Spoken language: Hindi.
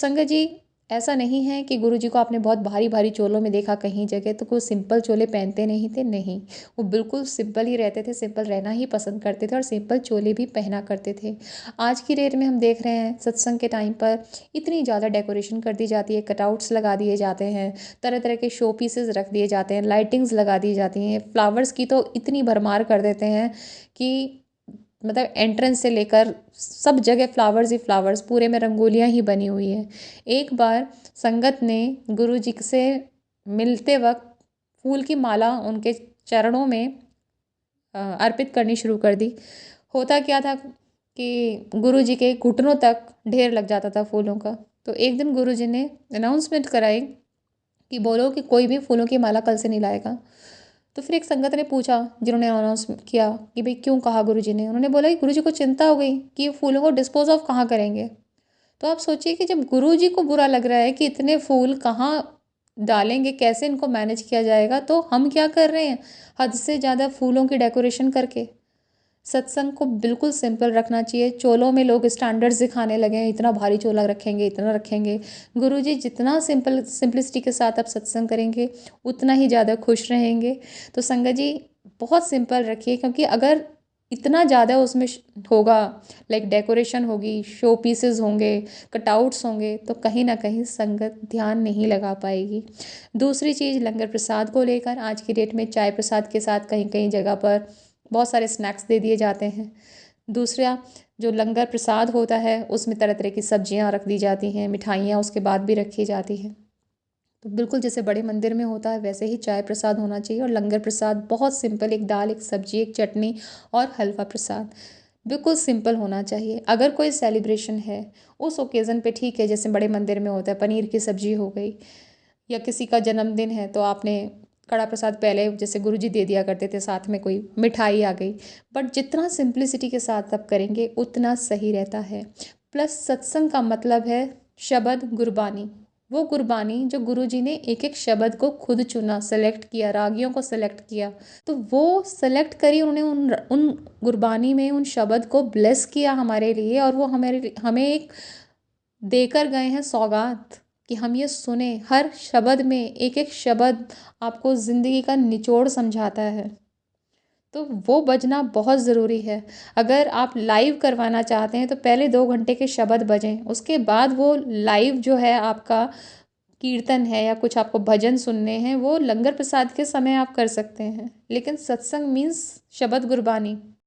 संगत जी, ऐसा नहीं है कि गुरुजी को आपने बहुत भारी-भारी चोलों में देखा कहीं जगह, तो कोई सिंपल चोले पहनते नहीं थे, नहीं। वो बिल्कुल सिंपल ही रहते थे, सिंपल रहना ही पसंद करते थे और सिंपल चोले भी पहना करते थे। आज की डेट में हम देख रहे हैं सत्संग के टाइम पर इतनी ज़्यादा डेकोरेशन कर दी जाती है, कटआउट्स लगा दिए जाते हैं, तरह-तरह के शो पीसेस रख दिए जाते हैं, लाइटिंग्स लगा दी जाती हैं, फ्लावर्स की तो इतनी भरमार कर देते हैं कि मतलब एंट्रेंस से लेकर सब जगह फ्लावर्स ही फ्लावर्स, पूरे में रंगोलियाँ ही बनी हुई हैं। एक बार संगत ने गुरु जी से मिलते वक्त फूल की माला उनके चरणों में अर्पित करनी शुरू कर दी। होता क्या था कि गुरु जी के घुटनों तक ढेर लग जाता था फूलों का। तो एक दिन गुरु जी ने अनाउंसमेंट कराई कि बोलो कि कोई भी फूलों की माला कल से नहीं लाएगा। तो फिर एक संगत ने पूछा, जिन्होंने अनाउंस किया कि भाई क्यों कहा गुरुजी ने? उन्होंने बोला कि गुरुजी को चिंता हो गई कि ये फूलों को डिस्पोज ऑफ कहाँ करेंगे। तो आप सोचिए कि जब गुरुजी को बुरा लग रहा है कि इतने फूल कहाँ डालेंगे, कैसे इनको मैनेज किया जाएगा, तो हम क्या कर रहे हैं हद से ज़्यादा फूलों की डेकोरेशन करके। सत्संग को बिल्कुल सिंपल रखना चाहिए। चोलों में लोग स्टैंडर्ड्स दिखाने लगे हैं, इतना भारी चोला रखेंगे, इतना रखेंगे। गुरुजी जितना सिंपलिसिटी के साथ आप सत्संग करेंगे उतना ही ज़्यादा खुश रहेंगे। तो संगत जी, बहुत सिंपल रखिए, क्योंकि अगर इतना ज़्यादा उसमें होगा, लाइक डेकोरेशन होगी, शो पीसेस होंगे, कटआउट्स होंगे, तो कहीं ना कहीं संगत ध्यान नहीं लगा पाएगी। दूसरी चीज़, लंगर प्रसाद को लेकर आज की डेट में चाय प्रसाद के साथ कहीं कहीं जगह पर बहुत सारे स्नैक्स दे दिए जाते हैं। दूसरा, जो लंगर प्रसाद होता है उसमें तरह तरह की सब्जियां रख दी जाती हैं, मिठाइयाँ उसके बाद भी रखी जाती हैं। तो बिल्कुल जैसे बड़े मंदिर में होता है वैसे ही चाय प्रसाद होना चाहिए। और लंगर प्रसाद बहुत सिंपल, एक दाल, एक सब्जी, एक चटनी और हलवा प्रसाद, बिल्कुल सिंपल होना चाहिए। अगर कोई सेलिब्रेशन है उस ओकेज़न पे ठीक है, जैसे बड़े मंदिर में होता है, पनीर की सब्जी हो गई, या किसी का जन्मदिन है तो आपने कड़ा प्रसाद पहले जैसे गुरुजी दे दिया करते थे, साथ में कोई मिठाई आ गई। बट जितना सिंप्लिसिटी के साथ आप करेंगे उतना सही रहता है। प्लस सत्संग का मतलब है शब्द गुरबानी। वो गुरबानी जो गुरुजी ने एक एक शब्द को खुद चुना, सेलेक्ट किया, रागियों को सेलेक्ट किया, तो वो सेलेक्ट करी उन्होंने, उन गुरबानी में उन शब्द को ब्लेस किया हमारे लिए, और वो हमें एक देकर गए हैं सौगात कि हम ये सुने। हर शब्द में एक एक शब्द आपको ज़िंदगी का निचोड़ समझाता है, तो वो बजना बहुत ज़रूरी है। अगर आप लाइव करवाना चाहते हैं तो पहले 2 घंटे के शब्द बजें, उसके बाद वो लाइव जो है आपका कीर्तन है या कुछ आपको भजन सुनने हैं, वो लंगर प्रसाद के समय आप कर सकते हैं। लेकिन सत्संग मीन्स शब्द गुरबानी।